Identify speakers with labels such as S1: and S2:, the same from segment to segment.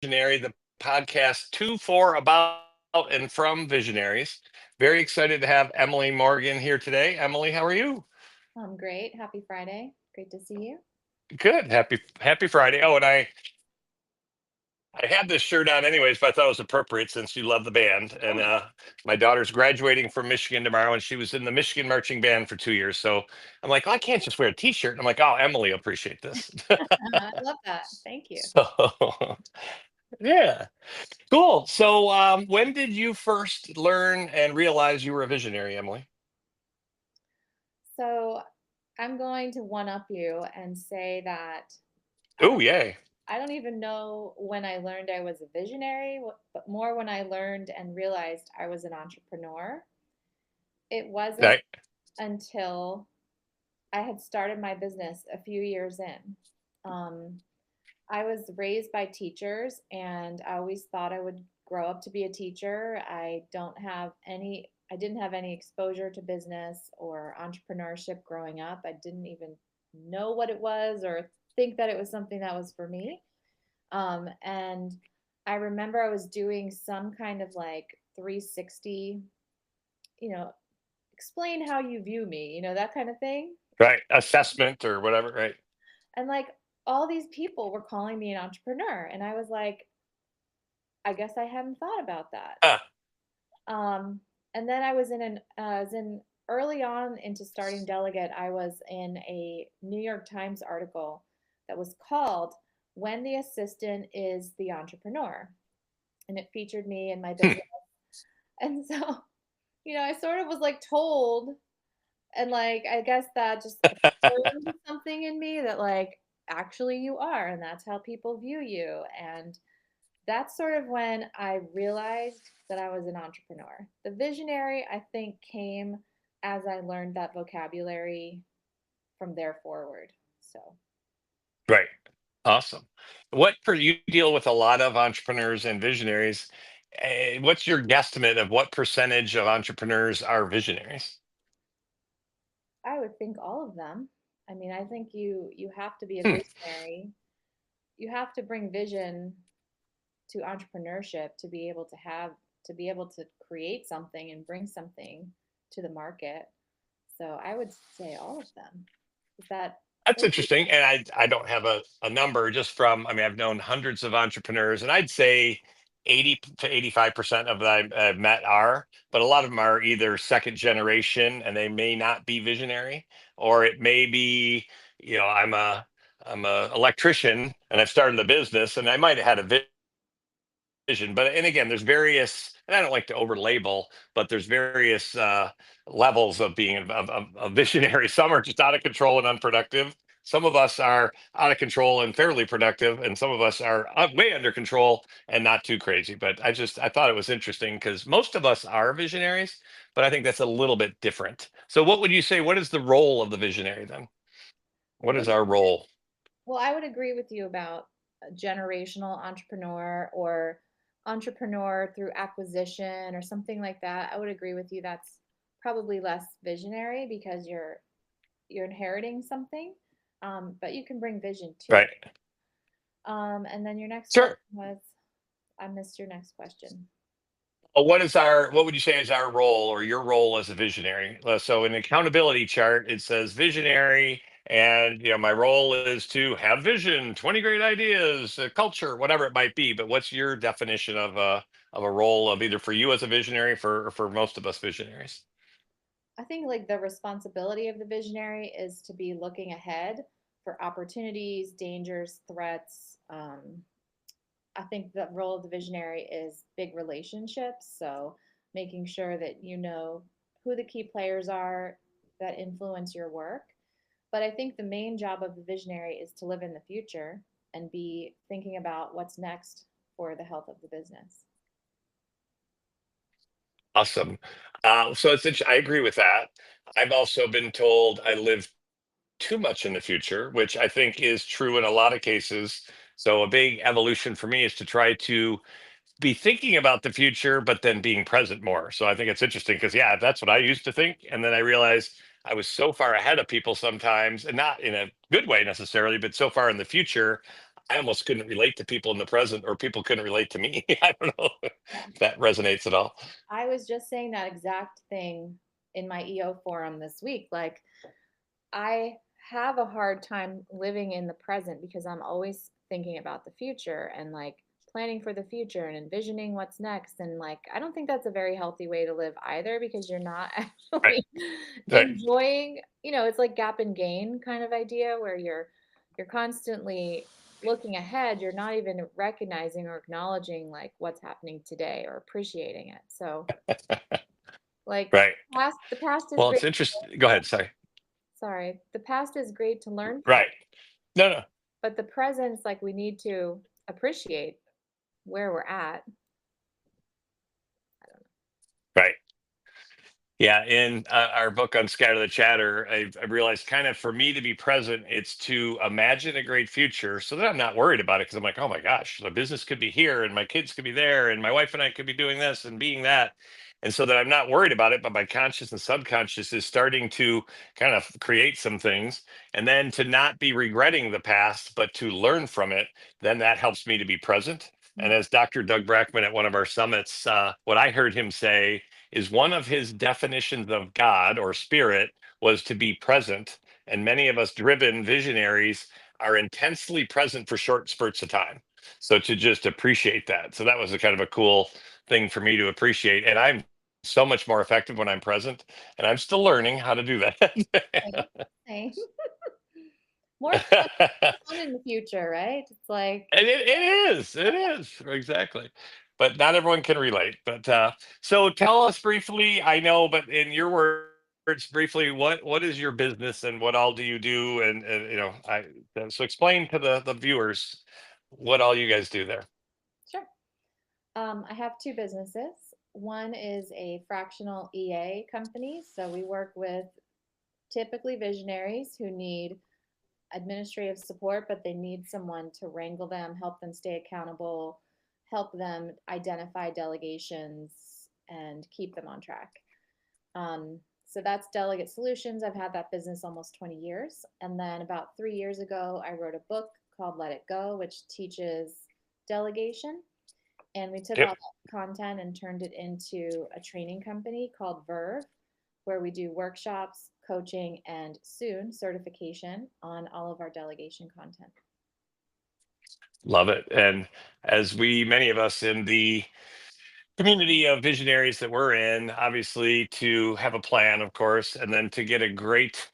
S1: Visionary, the podcast to, for, about, and from visionaries. Very excited to have Emily Morgan here today. Emily, how are you?
S2: I'm great. Happy Friday. Great to see you.
S1: Good. Happy Friday. Oh, and I had this shirt on anyways, but I thought it was appropriate since you love the band. And my daughter's graduating from Michigan tomorrow, and she was in the Michigan marching band for 2 years. So I'm like, oh, I can't just wear a T-shirt. And I'm like, oh, Emily will appreciate this.
S2: I love that. Thank you.
S1: So yeah. Cool. So, when did you first learn and realize you were a visionary, Emily?
S2: So I'm going to one up you and say that I
S1: Oh,
S2: don't
S1: yay.
S2: I don't even know when I learned I was a visionary, but more when I learned and realized I was an entrepreneur. It wasn't
S1: Right.
S2: until I had started my business a few years in. Um, I was raised by teachers, and I always thought I would grow up to be a teacher. I didn't have any exposure to business or entrepreneurship growing up. I didn't even know what it was or think that it was something that was for me. And I remember I was doing some kind of like 360, you know, explain how you view me, that kind of thing.
S1: Right. Assessment or whatever. Right.
S2: And like all these people were calling me an entrepreneur. And I was like, I guess I hadn't thought about that.
S1: Ah,
S2: And then I was in early on into starting Delegate. I was in a New York Times article that was called "When the Assistant is the Entrepreneur," and it featured me and my
S1: hmm,
S2: business. And so, I sort of was like told, and like I guess that just affirmed something in me that like actually you are, and that's how people view you. And that's sort of when I realized that I was an entrepreneur. The visionary, I think, came as I learned that vocabulary from there forward. So
S1: right. Awesome. You deal with a lot of entrepreneurs and visionaries. What's your guesstimate of what percentage of entrepreneurs are visionaries?
S2: I would think all of them. I mean, I think you have to be a
S1: Hmm,
S2: visionary. You have to bring vision to entrepreneurship to be able to create something and bring something to the market. So I would say all of them. Is that
S1: that's
S2: what do you
S1: interesting.
S2: think?
S1: And I don't have a number just from, I mean, I've known hundreds of entrepreneurs, and I'd say 80 to 85% of that I've met are, but a lot of them are either second generation and they may not be visionary, or it may be, I'm a electrician and I've started a business and I might have had a vision. But and again, there's various, and I don't like to over label, but there's various levels of being a visionary. Some are just out of control and unproductive. Some of us are out of control and fairly productive, and some of us are way under control and not too crazy. But I thought it was interesting because most of us are visionaries, but I think that's a little bit different. So, what would you say? What is the role of the visionary then?
S2: The
S1: What is our
S2: vision
S1: role?
S2: Well, I would agree with you about a generational entrepreneur or entrepreneur through acquisition or something like that. I would agree with you. That's probably less visionary because you're inheriting something, but you can bring vision to
S1: Right.
S2: it. And then your next question
S1: Sure.
S2: was, I missed your next question.
S1: What would you say is our role or your role as a visionary? So in the accountability chart, it says visionary, and my role is to have vision, 20 great ideas, culture, whatever it might be. But what's your definition of a role of either for you as a visionary or for most of us visionaries?
S2: I think like the responsibility of the visionary is to be looking ahead for opportunities, dangers, threats. I think the role of the visionary is big relationships. So making sure that you know who the key players are that influence your work. But I think the main job of the visionary is to live in the future and be thinking about what's next for the health of the business.
S1: Awesome. So I agree with that. I've also been told I live too much in the future, which I think is true in a lot of cases. So a big evolution for me is to try to be thinking about the future, but then being present more. So I think it's interesting because, yeah, that's what I used to think. And then I realized I was so far ahead of people sometimes, and not in a good way necessarily, but so far in the future. I almost couldn't relate to people in the present, or people couldn't relate to me. I don't know if
S2: Yeah.
S1: that resonates at all.
S2: I was just saying that exact thing in my EO forum this week. Like, I have a hard time living in the present because I'm always thinking about the future and like planning for the future and envisioning what's next. And like, I don't think that's a very healthy way to live either because you're not
S1: Right.
S2: actually
S1: Right.
S2: enjoying, it's like gap and gain kind of idea where you're constantly looking ahead. You're not even recognizing or acknowledging like what's happening today or appreciating it. So like
S1: Right.
S2: the past is
S1: Well,
S2: great.
S1: it's interesting. Go ahead. Sorry.
S2: Sorry. The past is great to learn from,
S1: Right. No, no.
S2: but the present's like we need to appreciate where we're at. I don't
S1: Right. Yeah, in our book on Scatter the Chatter, I've realized kind of for me to be present, it's to imagine a great future so that I'm not worried about it because I'm like, oh my gosh, the business could be here and my kids could be there and my wife and I could be doing this and being that. And so that I'm not worried about it, but my conscious and subconscious is starting to kind of create some things. And then to not be regretting the past, but to learn from it, then that helps me to be present.
S2: know.
S1: And as Dr. Doug Brackman at one of our summits, what I heard him say is one of his definitions of God or spirit was to be present. And many of us driven visionaries are intensely present for short spurts of time. So to just appreciate that. So that was a kind of a cool thing for me to appreciate. And I'm so much more effective when I'm present. And I'm still learning how to do
S2: Same,
S1: that.
S2: same. More fun in the future, right? It's like,
S1: And it is exactly, but not everyone can relate. But so tell us briefly. I know, but in your words, briefly, what is your business and what all do you do? And so explain to the viewers what all you guys do there.
S2: sure. I have two businesses. One is a fractional EA company. So we work with typically visionaries who need administrative support, but they need someone to wrangle them, help them stay accountable, help them identify delegations, and keep them on track. So that's Delegate Solutions. I've had that business almost 20 years. And then about 3 years ago, I wrote a book called Let It Go, which teaches delegation. And we took
S1: Yep,
S2: all that content and turned it into a training company called Verve, where we do workshops, coaching, and soon certification on all of our delegation content.
S1: love it. And as many of us in the community of visionaries that we're in, obviously to have a plan, of course, and then to get a great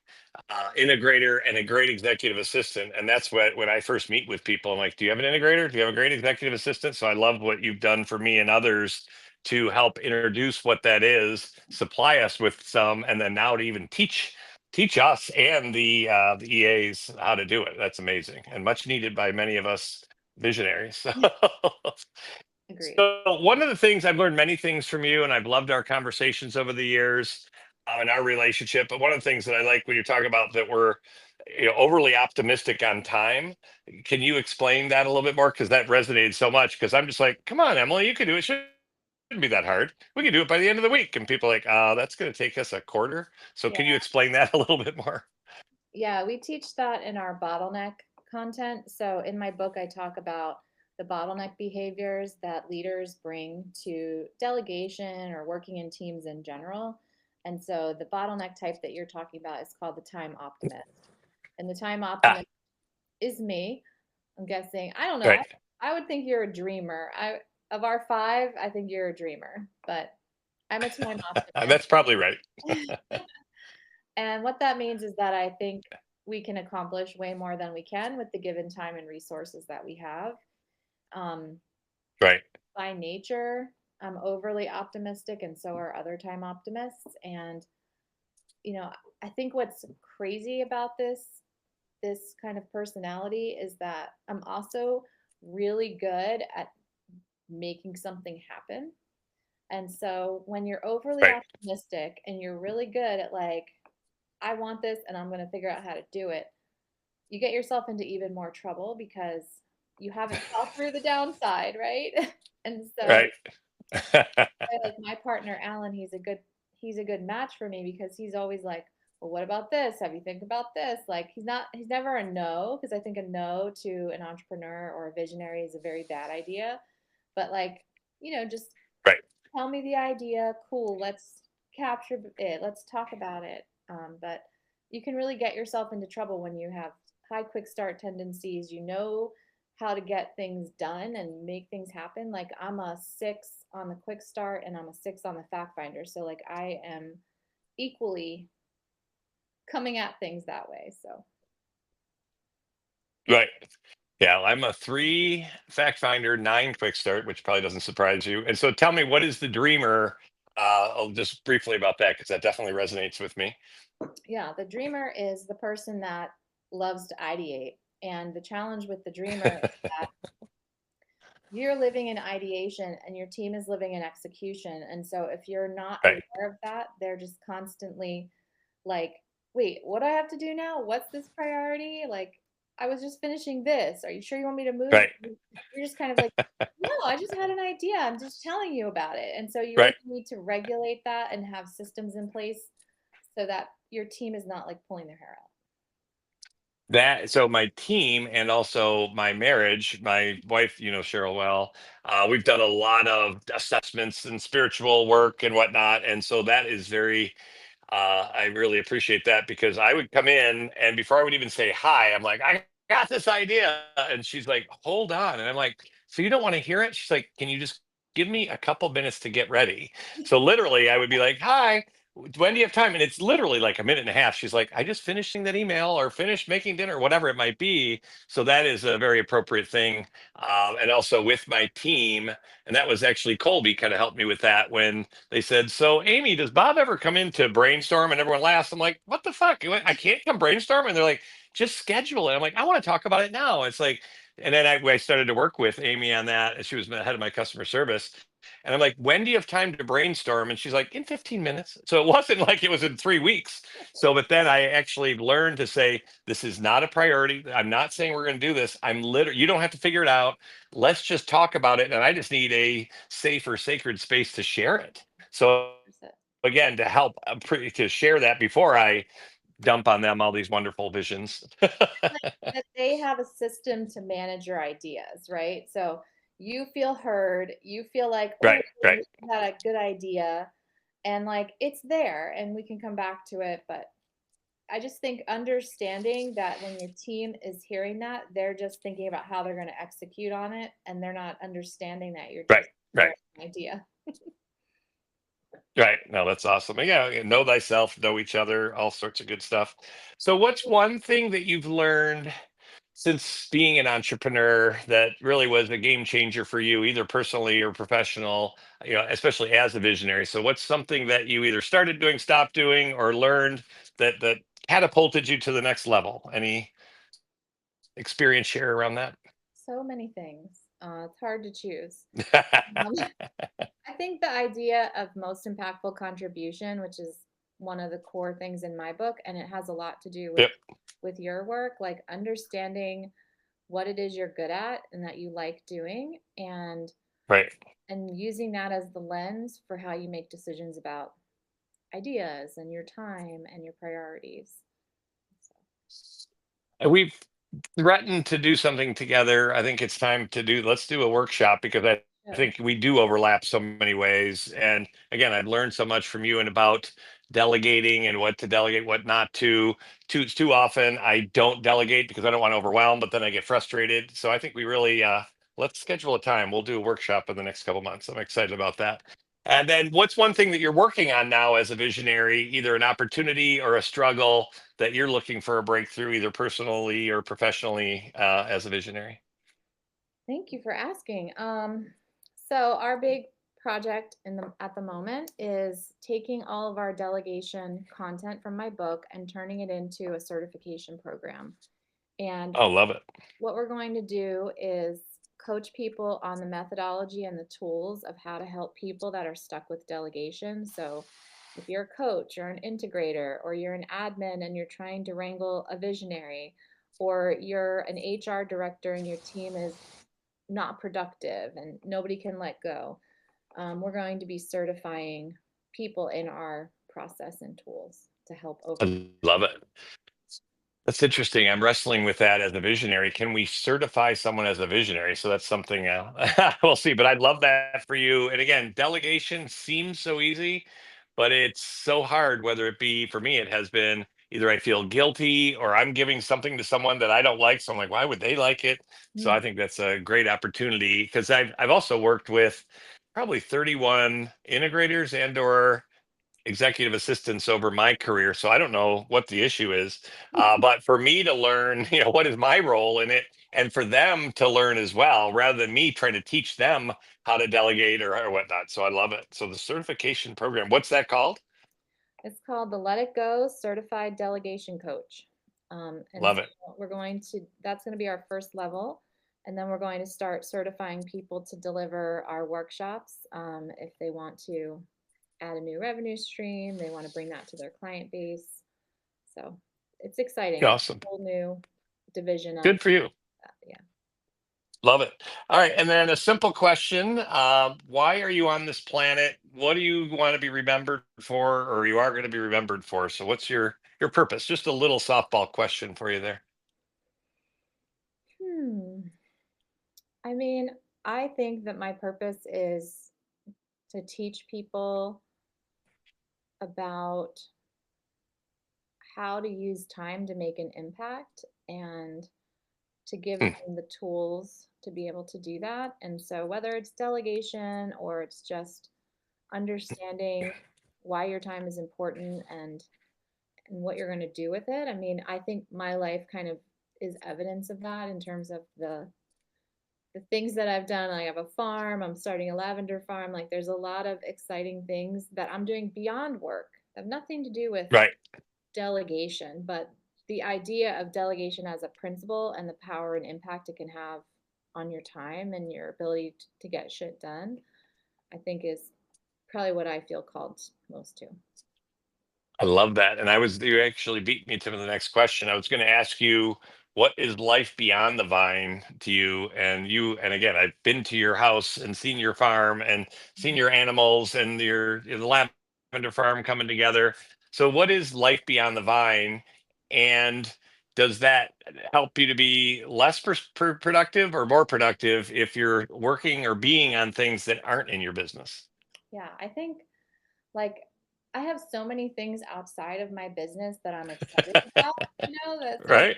S1: integrator and a great executive assistant. And that's what when I first meet with people, I'm like, do you have an integrator? Do you have a great executive assistant? So I love what you've done for me and others to help introduce what that is, supply us with some, and then now to even teach us and the EAs how to do it. That's amazing and much needed by many of us visionaries.
S2: Agreed.
S1: So one of the things I've learned many things from you, and I've loved our conversations over the years and our relationship. But one of the things that I like when you're talking about that we're overly optimistic on time. Can you explain that a little bit more? Because that resonated so much. Because I'm just like, come on, Emily, you can do it. Shouldn't be that hard. We can do it by the end of the week. And people are like, that's going to take us a quarter. So
S2: Yeah.
S1: can you explain that a little bit more?
S2: Yeah, we teach that in our bottleneck content. So in my book, I talk about the bottleneck behaviors that leaders bring to delegation or working in teams in general. And so the bottleneck type that you're talking about is called the time optimist. And the time
S1: Ah,
S2: optimist is me. I'm guessing. I don't know.
S1: right.
S2: I would think you're a dreamer. I Of our five, I think you're a dreamer, but I'm a time optimist.
S1: That's probably right.
S2: And what that means is that I think we can accomplish way more than we can with the given time and resources that we have. Um,
S1: Right.
S2: by nature, I'm overly optimistic, and so are other time optimists. And you know, I think what's crazy about this kind of personality is that I'm also really good at making something happen. And so when you're overly
S1: Right.
S2: optimistic and you're really good at like, I want this and I'm going to figure out how to do it, you get yourself into even more trouble because you haven't thought through the downside, right? And so
S1: Right.
S2: like my partner Alan, he's a good match for me because he's always like, well, what about this? Have you think about this? Like he's never a no, because I think a no to an entrepreneur or a visionary is a very bad idea. But like, just
S1: Right.
S2: tell me the idea. Cool. Let's capture it. Let's talk about it. But you can really get yourself into trouble when you have high quick start tendencies. You know how to get things done and make things happen. Like I'm a 6 on the quick start and I'm a 6 on the fact finder. So like I am equally coming at things that way. So
S1: Right. Yeah, I'm a 3 fact finder, 9 quick start, which probably doesn't surprise you. And so tell me, what is the dreamer? Just briefly about that, because that definitely resonates with me.
S2: yeah, the dreamer is the person that loves to ideate. And the challenge with the dreamer is that you're living in ideation and your team is living in execution. And so if you're not
S1: Right.
S2: aware of that, they're just constantly like, wait, what do I have to do now? What's this priority? Like, I was just finishing this. Are you sure you want me to move?
S1: Right.
S2: You're just kind of like, no, I just had an idea. I'm just telling you about it. And so you really
S1: Right.
S2: need to regulate that and have systems in place so that your team is not like pulling their hair out.
S1: That so my team and also my marriage, my wife, Cheryl well, we've done a lot of assessments and spiritual work and whatnot, and so that is very. I really appreciate that because I would come in and before I would even say hi, I'm like, I got this idea, and she's like, hold on, and I'm like, so you don't want to hear it? She's like, can you just give me a couple minutes to get ready? So literally, I would be like, hi. When do you have time? And it's literally like a minute and a half. She's like, I just finished that email or finished making dinner, whatever it might be. So that is a very appropriate thing. And also with my team, and that was actually Colby kind of helped me with that when they said, so Amy, does Bob ever come in to brainstorm? And everyone laughs. I'm like, what the fuck? I can't come brainstorm. And they're like, just schedule it. I'm like, I want to talk about it now. It's like, and then I started to work with Amy on that. And she was the head of my customer service. And I'm like, when do you have time to brainstorm? And she's like, in 15 minutes. So it wasn't like it was in 3 weeks. So, but then I actually learned to say, this is not a priority. I'm not saying we're going to do this. I'm literally, you don't have to figure it out. Let's just talk about it. And I just need a safer, sacred space to share it. So
S2: That's it.
S1: again, to help to share that before I dump on them all these wonderful visions.
S2: Like that they have a system to manage your ideas, right? So you feel heard, you feel like, oh,
S1: Right, right,
S2: you had a good idea, and like it's there, and we can come back to it. But I just think understanding that when your team is hearing that, they're just thinking about how they're going to execute on it, and they're not understanding that you're
S1: right,
S2: just
S1: right.
S2: sharing an idea.
S1: Right. No, that's awesome. Yeah, know thyself, know each other, all sorts of good stuff. So, what's one thing that you've learned since being an entrepreneur that really was a game changer for you, either personally or professional, especially as a visionary? So, what's something that you either started doing, stopped doing, or learned that catapulted you to the next level? Any experience share around that?
S2: So many things. It's hard to choose. Um, I think the idea of most impactful contribution, which is one of the core things in my book, and it has a lot to do
S1: Yep.
S2: with your work, like understanding what it is you're good at and that you like doing,
S1: Right.
S2: and using that as the lens for how you make decisions about ideas and your time and your priorities. So,
S1: And we've threatened to do something together. I think it's time to let's do a workshop because I
S2: should.
S1: think we do overlap so many ways. And again, I've learned so much from you and about delegating and what to delegate, what not to. Too often I don't delegate because I don't want to overwhelm, but then I get frustrated. So I think we really let's schedule a time. We'll do a workshop in the next couple months. I'm excited about that. And then what's one thing that you're working on now as a visionary, either an opportunity or a struggle that you're looking for a breakthrough, either personally or professionally, as a visionary?
S2: Thank you for asking. So our big project at the moment is taking all of our delegation content from my book and turning it into a certification program. And
S1: Oh, love it.
S2: what we're going to do is coach people on the methodology and the tools of how to help people that are stuck with delegation. So if you're a coach or an integrator or you're an admin and you're trying to wrangle a visionary, or you're an HR director and your team is not productive and nobody can let go, we're going to be certifying people in our process and tools. to help over.
S1: I love it. That's interesting. I'm wrestling with that as a visionary. Can we certify someone as a visionary? So that's something we'll see. But I'd love that for you. And again, delegation seems so easy, but it's so hard. Whether it be for me, it has been either I feel guilty or I'm giving something to someone that I don't like. So I'm like, why would they like it? So
S2: Mm,
S1: I think that's a great opportunity because I've also worked with probably 31 integrators and or executive assistants over my career, so I don't know what the issue is. But for me to learn, what is my role in it, and for them to learn as well, rather than me trying to teach them how to delegate or whatnot. So I love it. So the certification program, what's that called?
S2: It's called the Let It Go Certified Delegation Coach. And
S1: Love
S2: so
S1: it.
S2: that's going to be our first level. And then we're going to start certifying people to deliver our workshops if they want to add a new revenue stream, they want to bring that to their client base. So it's exciting. It's
S1: Awesome.
S2: a whole new division of,
S1: Good for you.
S2: yeah.
S1: Love it. All right, and then a simple question: why are you on this planet? What do you want to be remembered for, or you are going to be remembered for? So, what's your purpose? Just a little softball question for you there.
S2: Hmm. I mean, I think that my purpose is to teach people about how to use time to make an impact and to give
S1: Hmm,
S2: them the tools to be able to do that. And so, whether it's delegation or it's just understanding why your time is important and what you're going to do with it. I mean, I think my life kind of is evidence of that in terms of the things that I've done. I have a farm, I'm starting a lavender farm. Like there's a lot of exciting things that I'm doing beyond work that have nothing to do with
S1: right.
S2: delegation, but the idea of delegation as a principle and the power and impact it can have on your time and your ability to get shit done, I think is probably what I feel called most to.
S1: I love that. And you actually beat me to the next question. I was going to ask you, what is life beyond the vine to you? And again, I've been to your house and seen your farm and seen your animals and your lavender farm coming together. So, what is life beyond the vine? And does that help you to be less productive or more productive if you're working or being on things that aren't in your business?
S2: Yeah, I think like I have so many things outside of my business that I'm excited about, that so
S1: Right?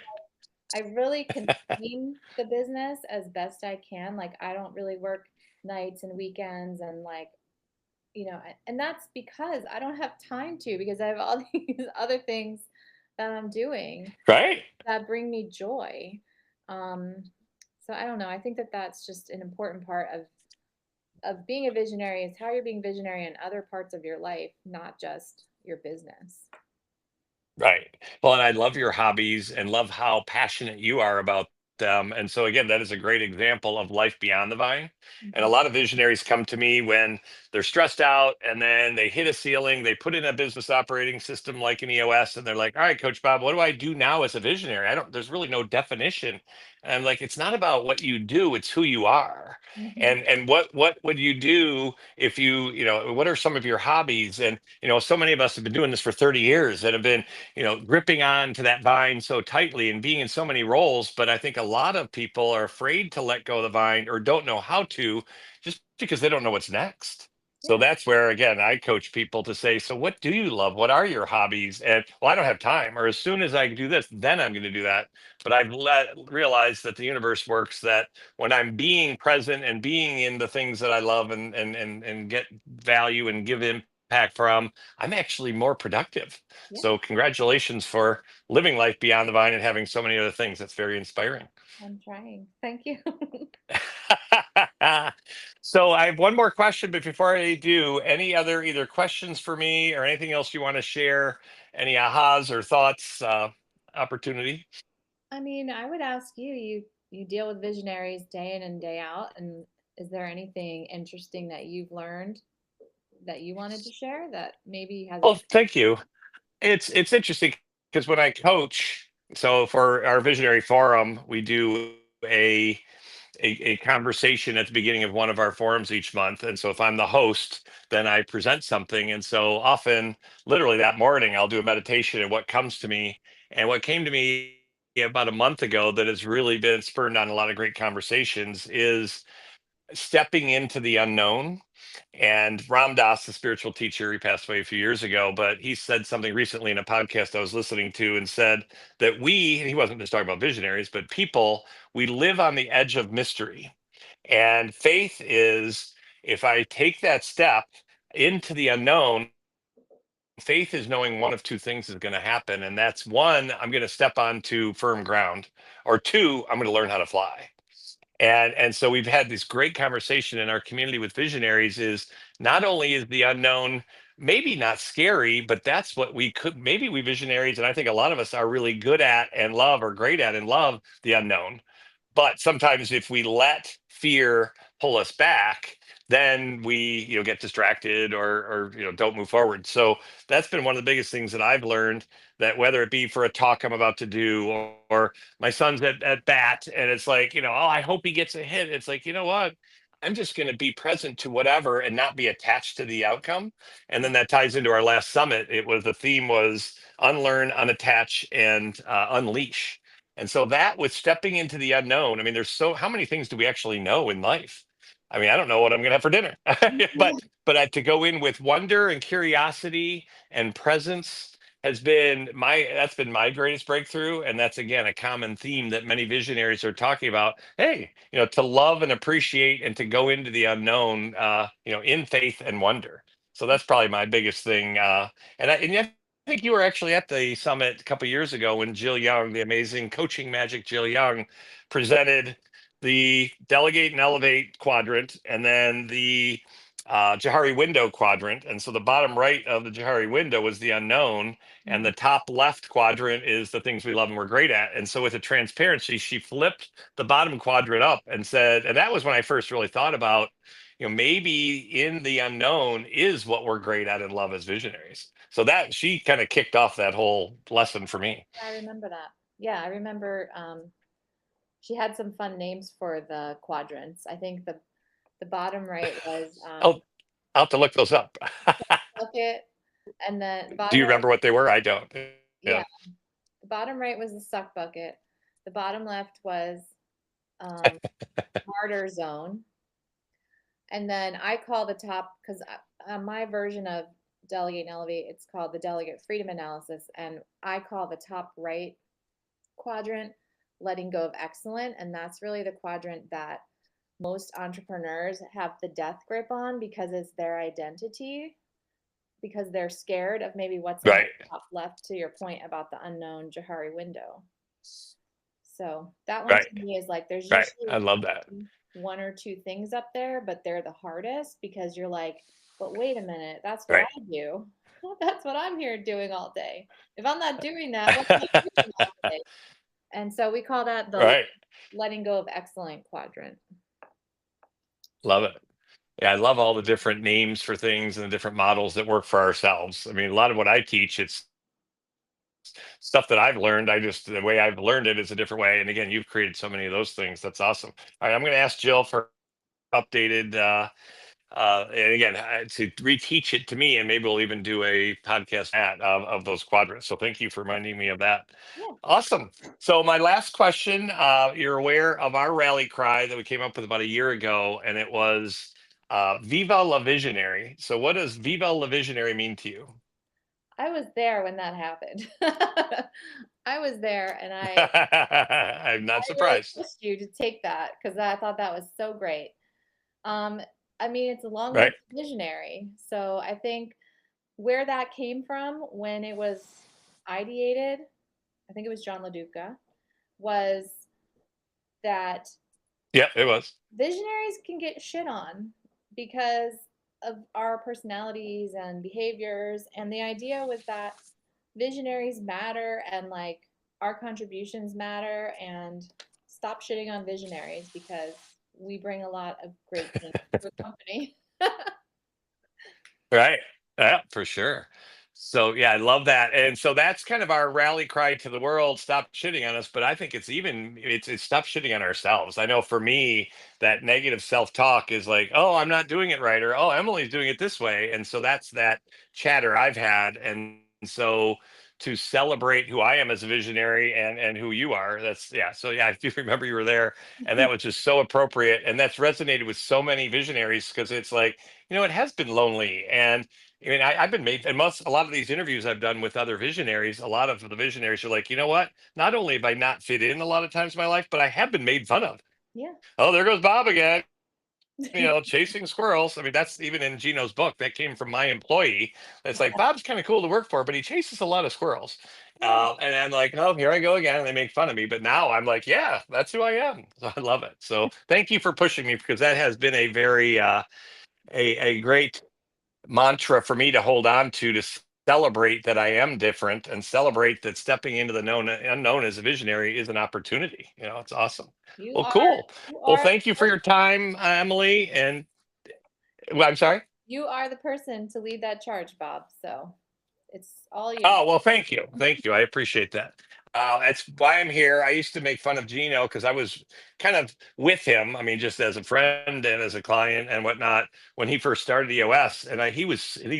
S2: I really contain the business as best I can. Like I don't really work nights and weekends and like, and that's because I don't have time to because I have all these other things that I'm doing
S1: Right?
S2: that bring me joy. Um, so I don't know. I think that that's just an important part of being a visionary is how you're being visionary in other parts of your life, not just your business.
S1: Right. Well, and I love your hobbies and love how passionate you are about them. And so, again, that is a great example of life beyond the vine. And a
S2: Mhm.
S1: lot of visionaries come to me when they're stressed out and then they hit a ceiling. They put in a business operating system like an EOS and they're like, all right, Coach Bob, what do I do now as a visionary? There's really no definition. And I'm like, it's not about what you do, it's who you are.
S2: Mhm.
S1: And what would you do if what are some of your hobbies? And, so many of us have been doing this for 30 years and have been gripping on to that vine so tightly and being in so many roles. But I think a lot of people are afraid to let go of the vine or don't know how to just because they don't know what's next. So
S2: Yeah.
S1: that's where, again, I coach people to say, so what do you love? What are your hobbies? And well, I don't have time. Or as soon as I do this, then I'm going to do that. But realized that the universe works that when I'm being present and being in the things that I love and get value and give impact from, I'm actually more productive.
S2: Yeah.
S1: So congratulations for living life beyond the vine and having so many other things. That's very inspiring.
S2: I'm trying. Thank you.
S1: So I have one more question, but before I do, any other either questions for me or anything else you want to share? Any ahas or thoughts? Opportunity.
S2: I mean, I would ask you deal with visionaries day in and day out, and is there anything interesting that you've learned that you wanted to share that maybe hasn't?
S1: Well, thank you. It's interesting because when I coach, so for our visionary forum, we do a a conversation at the beginning of one of our forums each month. And so if I'm the host, then I present something. And so often, literally that morning, I'll do a meditation and what comes to me. And what came to me about a month ago that has really been spurred on a lot of great conversations is stepping into the unknown. And Ram Dass, the spiritual teacher, he passed away a few years ago, but he said something recently in a podcast I was listening to and said that we, and he wasn't just talking about visionaries, but people, we live on the edge of mystery. And faith is, if I take that step into the unknown, faith is knowing one of two things is going to happen. And that's one, I'm going to step onto firm ground, or two, I'm going to learn how to fly. And so we've had this great conversation in our community with visionaries is not only is the unknown maybe not scary, but that's what we could, maybe we visionaries, and I think a lot of us are really good at and love or great at and love the unknown. But sometimes if we let fear pull us back, then we, get distracted or don't move forward. So that's been one of the biggest things that I've learned, that whether it be for a talk I'm about to do, or my son's at bat and it's like, oh, I hope he gets a hit. It's like, you know what? I'm just going to be present to whatever and not be attached to the outcome. And then that ties into our last summit. The theme was unlearn, unattach, and unleash. And so that, with stepping into the unknown, I mean, how many things do we actually know in life? I mean, I don't know what I'm going to have for dinner, but to go in with wonder and curiosity and presence that's been my greatest breakthrough. And that's, again, a common theme that many visionaries are talking about. Hey, to love and appreciate and to go into the unknown, in faith and wonder. So that's probably my biggest thing. And I think you were actually at the summit a couple of years ago when Jill Young, the amazing coaching magic Jill Young, presented the Delegate and Elevate quadrant, and then the Johari window quadrant. And so the bottom right of the Johari window was the unknown, and the top left quadrant is the things we love and we're great at. And so with the transparency, she flipped the bottom quadrant up and said, and that was when I first really thought about, maybe in the unknown is what we're great at and love as visionaries. So that she kind of kicked off that whole lesson for me.
S2: I remember that. Yeah, I remember she had some fun names for the quadrants. I think the bottom right was
S1: Oh, I'll have to look those up.
S2: bucket, and then the
S1: Do
S2: bottom
S1: you
S2: right,
S1: remember what they were? I don't.
S2: yeah,
S1: Yeah.
S2: the bottom right was the suck bucket. The bottom left was um, martyr zone, and then I call the top because my version of delegate and elevate, it's called the delegate freedom analysis, and I call the top right quadrant letting go of excellent, and that's really the quadrant that most entrepreneurs have the death grip on because it's their identity, because they're scared of maybe what's in the
S1: Right.
S2: top left, to your point about the unknown Johari window. So that one to
S1: Right.
S2: me is like there's
S1: Right.
S2: usually
S1: I love that.
S2: one or two things up there, but they're the hardest because you're like, but wait a minute, that's what
S1: Right.
S2: I do. That's what I'm here doing all day. If I'm not doing that, what am I doing all day? And so we call that the
S1: Right.
S2: letting go of excellent quadrant.
S1: Love it. Yeah, I love all the different names for things and the different models that work for ourselves. I mean, a lot of what I teach, it's stuff that I've learned. The way I've learned it is a different way. And again, you've created so many of those things. That's awesome. All right, I'm going to ask Jill for updated and again, to reteach it to me, and maybe we'll even do a podcast of those quadrants. So thank you for reminding me of that.
S2: Yeah,
S1: Awesome. So my last question, you're aware of our rally cry that we came up with about a year ago, and it was Viva La Visionary. So what does Viva La Visionary mean to you?
S2: I was there when that happened. I was there and
S1: I'm not
S2: I really
S1: surprised.
S2: pushed you to take that because I thought that was so great. Um, I mean, it's a long
S1: Right.
S2: lived visionary. So I think where that came from when it was ideated, I think it was John LaDuca, was that
S1: Yeah, it was.
S2: visionaries can get shit on because of our personalities and behaviors. And the idea was that visionaries matter and like our contributions matter, and stop shitting on visionaries because we bring a lot of great things to the company.
S1: Right. Yeah, for sure. So yeah, I love that. And so that's kind of our rally cry to the world, stop shitting on us. But I think it's stop shitting on ourselves. I know for me, that negative self-talk is like, oh, I'm not doing it right, or oh, Emily's doing it this way. And so that's that chatter I've had. And so to celebrate who I am as a visionary and who you are, that's yeah. So yeah, I do remember you were there, and that was just so appropriate. And that's resonated with so many visionaries because it's like, it has been lonely. And I mean, I've been made, and a lot of these interviews I've done with other visionaries, a lot of the visionaries are like, you know what? Not only have I not fit in a lot of times in my life, but I have been made fun of.
S2: Yeah.
S1: Oh, there goes Bob again, chasing squirrels. I mean, that's even in Gino's book. That came from my employee. It's like, Bob's kind of cool to work for, but he chases a lot of squirrels.
S2: Yeah.
S1: And I'm like, oh, here I go again. And they make fun of me. But now I'm like, yeah, that's who I am. So I love it. So thank you for pushing me because that has been a very, a great mantra for me to hold on to celebrate that I am different and celebrate that stepping into the known unknown as a visionary is an opportunity. It's awesome.
S2: You
S1: Well,
S2: are
S1: cool.
S2: you
S1: Well,
S2: are
S1: thank you for your time, Emily. And well, I'm sorry.
S2: you are the person to lead that charge, Bob. So it's all you.
S1: Oh, well, thank you. Thank you. I appreciate that. That's why I'm here. I used to make fun of Gino because I was kind of with him. I mean, just as a friend and as a client and whatnot when he first started EOS. And he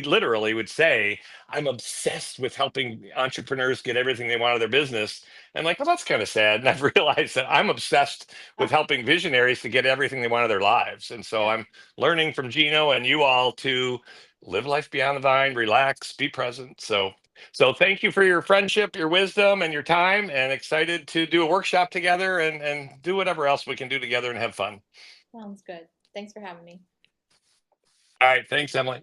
S1: literally would say, I'm obsessed with helping entrepreneurs get everything they want out of their business. And I'm like, well, that's kind of sad. And I've realized that I'm obsessed with helping visionaries to get everything they want out of their lives. And so
S2: Yeah,
S1: I'm learning from Gino and you all to live life beyond the vine, relax, be present. So thank you for your friendship, your wisdom, and your time, and excited to do a workshop together and do whatever else we can do together and have fun.
S2: sounds good. Thanks for having me.
S1: All right. Thanks, Emily.